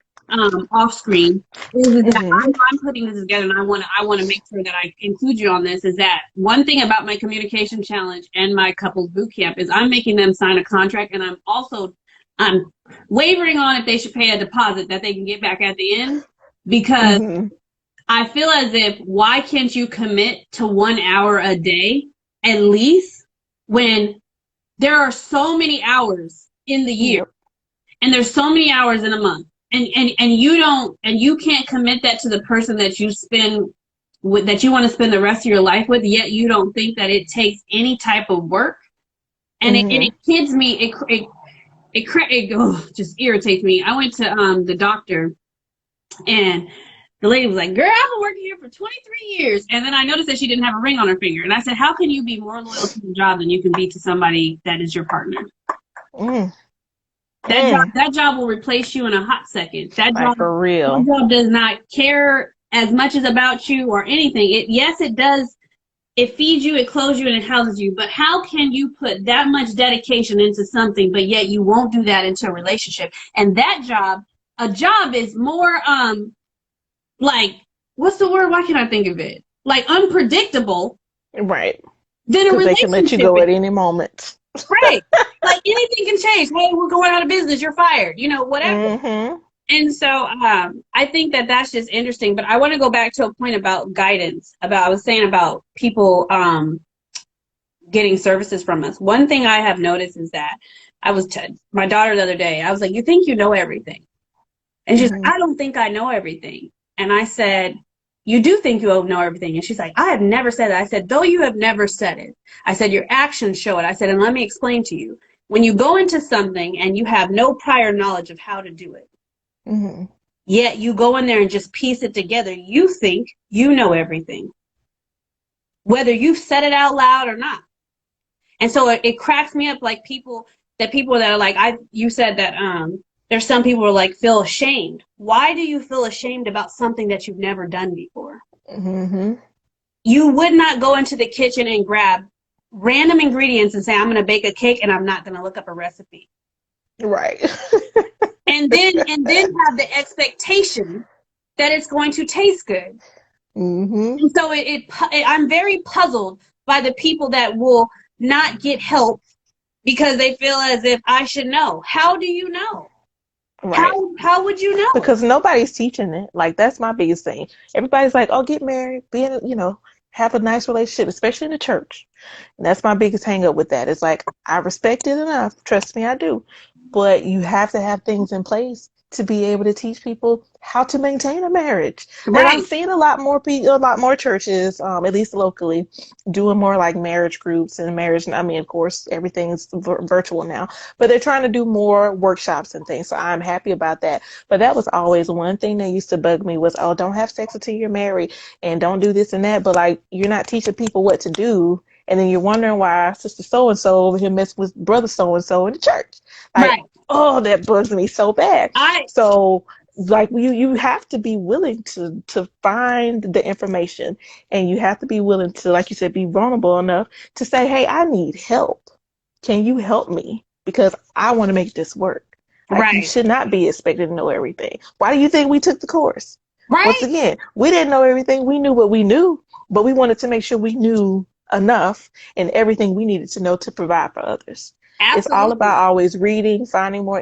off screen, is that Hmm. I'm putting this together, and I want to make sure that I include you on this. Is that one thing about my communication challenge and my couples boot camp is I'm making them sign a contract, and I'm wavering on if they should pay a deposit that they can get back at the end, because Hmm. I feel as if, why can't you commit to 1 hour a day at least, when there are so many hours in the year, Yep. and there's so many hours in a month, and you can't commit that to the person that you want to spend the rest of your life with, yet you don't think that it takes any type of work. And it Hmm. kids me, just irritates me. I went to the doctor, and the lady was like, "Girl, I've been working here for 23 years." And then I noticed that she didn't have a ring on her finger. And I said, "How can you be more loyal to your job than you can be to somebody that is your partner?" Mm. That job, Mm. that job will replace you in a hot second. That Like, job, for that real. job does not care as much as about you or anything. Yes, it does. It feeds you, it clothes you, and it houses you. But how can you put that much dedication into something, but yet you won't do that into a relationship? And that job, a job is more, like, what's the word? Why can't I think of it? Like, unpredictable Right. than a Because they can let you relationship go is. at any moment. Right. Like anything can change. Hey, we're going out of business. You're fired. Whatever. Mm-hmm. And so I think that that's just interesting. But I want to go back to a point about guidance. I was saying about people getting services from us. One thing I have noticed is that my daughter the other day. I was like, "You think you know everything?" And she's like, Mm-hmm. "I don't think I know everything." And I said, "You do think you know everything?" And she's like, "I have never said that." I said, "Though you have never said it," I said, "your actions show it." I said, "And let me explain to you. When you go into something and you have no prior knowledge of how to do it, Mm-hmm. yet you go in there and just piece it together, you think you know everything, whether you've said it out loud or not." And so it cracks me up, like people that are like, you said that there's some people who are like feel ashamed. Why do you feel ashamed about something that you've never done before? Mm-hmm. You would not go into the kitchen and grab random ingredients and say, "I'm going to bake a cake and I'm not going to look up a recipe." Right. And then have the expectation that it's going to taste good. Mm-hmm. And so I'm very puzzled by the people that will not get help because they feel as if I should know. How do you know? Right. How would you know? Because nobody's teaching it. Like that's my biggest thing. Everybody's like, "Oh, get married, be in, have a nice relationship," especially in the church. And that's my biggest hang up with that. It's like I respect it enough. Trust me, I do. But you have to have things in place to be able to teach people how to maintain a marriage. And I'm Right. seeing a lot more people, a lot more churches, at least locally, doing more like marriage groups and marriage. I mean, of course, everything's virtual now, but they're trying to do more workshops and things. So I'm happy about that. But that was always one thing that used to bug me was, oh, don't have sex until you're married and don't do this and that. But like, you're not teaching people what to do. And then you're wondering why sister so and so over here messing with brother so and so in the church. Like, Right. oh, that bugs me so bad. I So like you have to be willing to find the information, and you have to be willing to, like you said, be vulnerable enough to say, hey, I need help. Can you help me? Because I want to make this work. Like, you right. should not be expected to know everything. Why do you think we took the course? Once Right? again, we didn't know everything. We knew what we knew, but we wanted to make sure we knew enough and everything we needed to know to provide for others. It's all about Absolutely. always reading, finding more,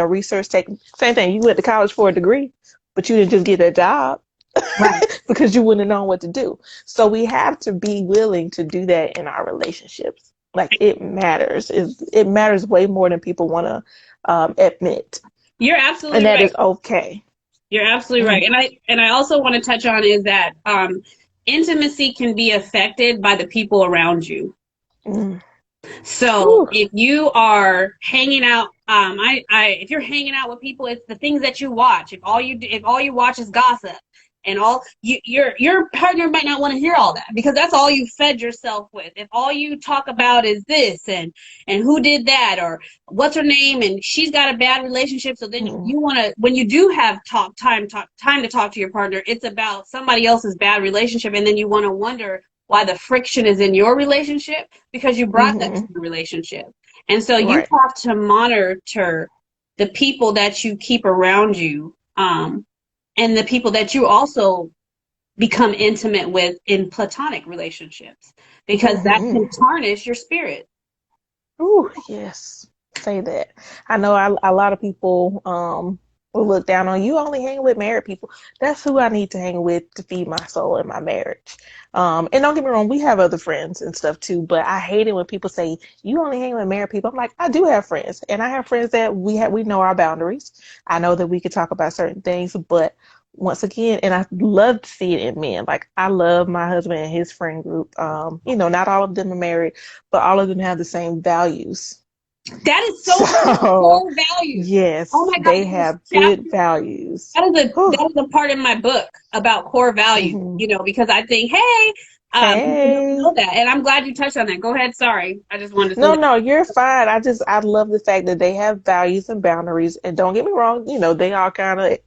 research. Taking same thing. You went to college for a degree, but you didn't just get that job Right. because you wouldn't have known what to do. So we have to be willing to do that in our relationships. Like, it matters. It matters way more than people want to admit, You're and absolutely that right. is okay. You're absolutely right. Mm, And I also want to touch on is that intimacy can be affected by the people around you. mm. So Whew. if you are hanging out, if you're hanging out with people, it's the things that you watch. If all you watch is gossip, and your partner might not want to hear all that because that's all you fed yourself with. If all you talk about is this and who did that or what's her name and she's got a bad relationship, so then Mm, you want to when you do have time to talk to your partner, it's about somebody else's bad relationship, and then you want to wonder why the friction is in your relationship because you brought that to mm-hmm. the relationship. And so you Right. have to monitor the people that you keep around you, and the people that you also become intimate with in platonic relationships because that Mm-hmm. can tarnish your spirit. Ooh, yes. Say that. I know a lot of people will look down on you only hang with married people. That's who I need to hang with to feed my soul in my marriage. And don't get me wrong, we have other friends and stuff too, but I hate it when people say you only hang with married people. I'm like, I do have friends, and I have friends that we know our boundaries. I know that we can talk about certain things, but once again, and I love to see it in men. Like, I love my husband and his friend group. Not all of them are married, but all of them have the same values. That is so good. So, Core values. Oh yes, my God, they there's have good chapter values. that is a Whew. that is a part in my book about core values, Hmm. because I think, hey, people don't Hey. know that. And I'm glad you touched on that. Go ahead. Sorry. I just wanted to throw No, that. no, you're fine. I love the fact that they have values and boundaries. And don't get me wrong, they all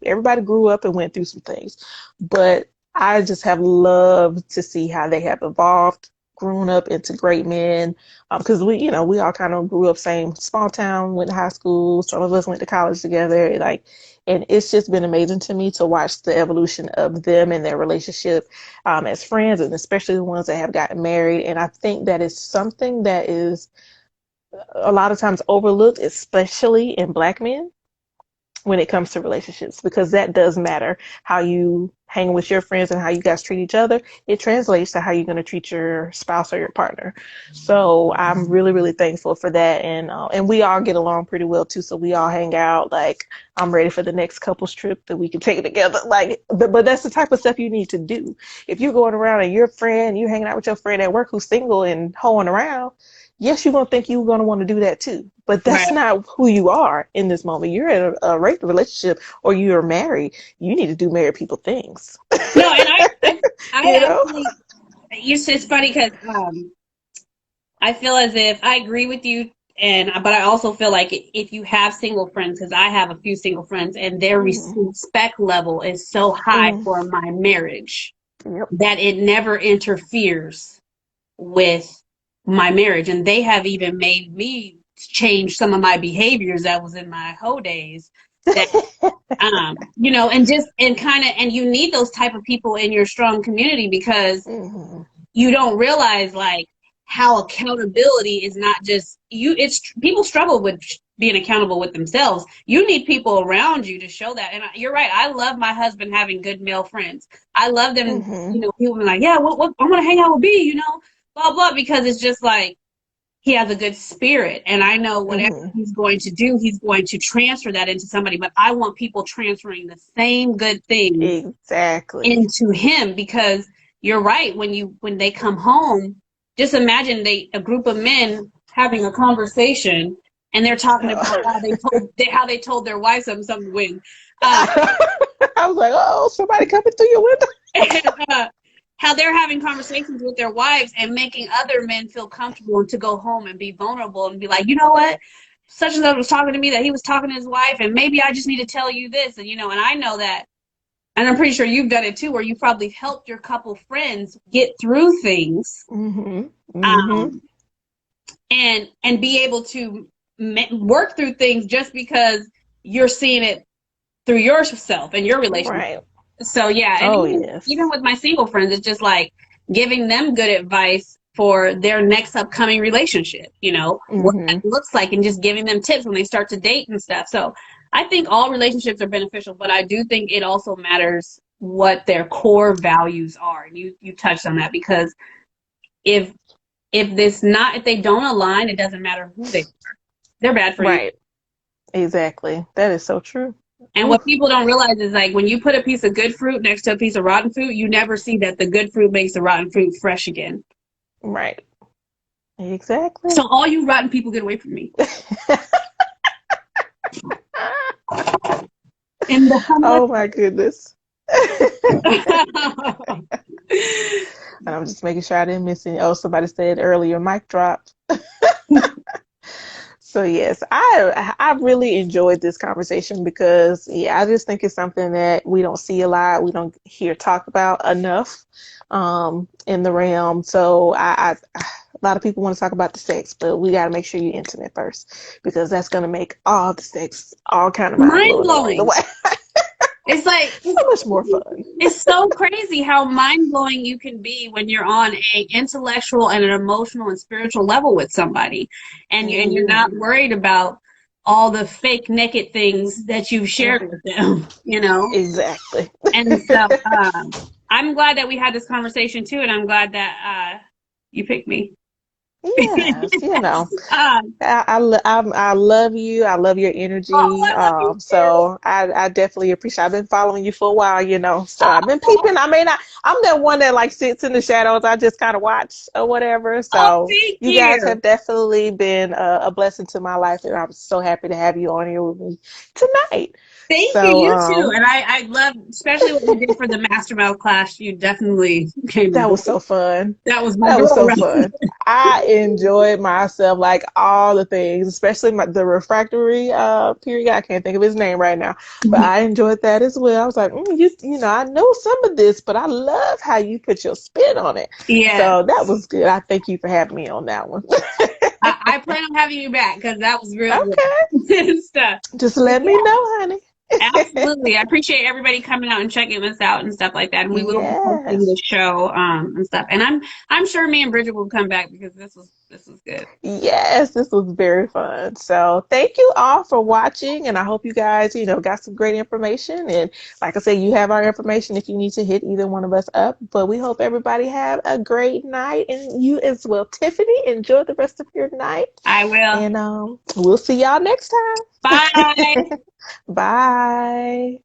everybody grew up and went through some things. But I just have loved to see how they have evolved, grown up into great men. Because we all kind of grew up same small town, went to high school. Some of us went to college together. Like, and it's just been amazing to me to watch the evolution of them and their relationship as friends, and especially the ones that have gotten married. And I think that is something that is a lot of times overlooked, especially in Black men, when it comes to relationships, because that does matter. How you hang with your friends and how you guys treat each other, it translates to how you're going to treat your spouse or your partner. So I'm really, really thankful for that. And we all get along pretty well too. So we all hang out. Like, I'm ready for the next couples trip that we can take it together. Like, but that's the type of stuff you need to do. If you're going around and you're hanging out with your friend at work who's single and hoeing around, yes, you're going to think you're going to want to do that too. But that's Right. not who you are in this moment. You're in a regular relationship or you're married. You need to do married people things. No, and I You know? actually, it's funny because I feel as if I agree with you, but I also feel like if you have single friends, because I have a few single friends, and their Mm-hmm. respect level is so high Mm-hmm. for my marriage Yep. that it never interferes with my marriage, and they have even made me change some of my behaviors that was in my hoe days. That and kind of, and you need those type of people in your strong community because Mm-hmm. you don't realize like how accountability is not just you. It's people struggle with being accountable with themselves. You need people around you to show that. And you're right. I love my husband having good male friends. I love them. Mm-hmm. People be like, yeah, what I want to hang out with B. Blah blah, because it's just like he has a good spirit, and I know whatever Mm-hmm. he's going to do, he's going to transfer that into somebody. But I want people transferring the same good things Exactly. into him, because you're right. When they come home, just imagine a group of men having a conversation, and they're talking about Oh. how they told their wives something when uh, I was like, oh, somebody coming through your window. and, how they're having conversations with their wives and making other men feel comfortable to go home and be vulnerable and be like, you know what, such and such was talking to me that he was talking to his wife, and maybe I just need to tell you this. And I know that, and I'm pretty sure you've done it too, where you probably helped your couple friends get through things, Mm-hmm. Mm-hmm. um, and be able to work through things just because you're seeing it through yourself and your relationship. Right. So yeah, and Oh, even yes. with my single friends, it's just like giving them good advice for their next upcoming relationship, what that Mm-hmm. looks like, and just giving them tips when they start to date and stuff. So I think all relationships are beneficial, but I do think it also matters what their core values are. And you touched on that, because if if they don't align, it doesn't matter who they are. They're bad for you. Right. Exactly. That is so true. And Oof. what people don't realize is, like, when you put a piece of good fruit next to a piece of rotten fruit, you never see that the good fruit makes the rotten fruit fresh again. Right. Exactly. So all you rotten people, get away from me. In the Oh my goodness. humble. And I'm just making sure I didn't miss any. Oh, somebody said earlier, mic dropped. So yes, I really enjoyed this conversation because yeah, I just think it's something that we don't see a lot, we don't hear talked about enough in the realm. So a lot of people want to talk about the sex, but we got to make sure you're intimate first because that's going to make all the sex all kind of mind Mind blowing along the blowing. way. It's like So much more fun. it's so crazy how mind blowing you can be when you're on a intellectual and an emotional and spiritual level with somebody, and you're not Hmm. worried about all the fake naked things that you've shared with them. Exactly. And so I'm glad that we had this conversation too, and I'm glad that you picked me. Yes, um, I love you. I love your oh, energy. I love you too. So I definitely appreciate. I've been following you for a while, so I've been Oh, peeping. I mean, I'm that one that like sits in the shadows. I just kind of watch or whatever. oh, So thank you guys you. have definitely been a blessing to my life, and I'm so happy to have you on here with me tonight. Thank you. So You too. And I love, especially what you did for the Mastermind class. You definitely came to that was play. so fun. That was my That was girl so right fun. I enjoyed myself, like all the things, especially the refractory period. I can't think of his name right now, but there. I enjoyed that as well. I was like, I know some of this, but I love how you put your spin on it. Yeah. So that was good. I thank you for having me on that one. I plan on having you back because that was real Okay, good stuff. just But let me yeah. know, honey. Absolutely. I appreciate everybody coming out and checking this out and stuff like that. And we will be posting the Yes. show and stuff. And I'm sure me and Bridget will come back because this was good. Yes, this was very fun. So thank you all for watching, and I hope you guys, got some great information. And like I said, you have our information if you need to hit either one of us up. But we hope everybody have a great night, and you as well, Tiffany. Enjoy the rest of your night, I will. and we'll see y'all next Bye. time. Bye.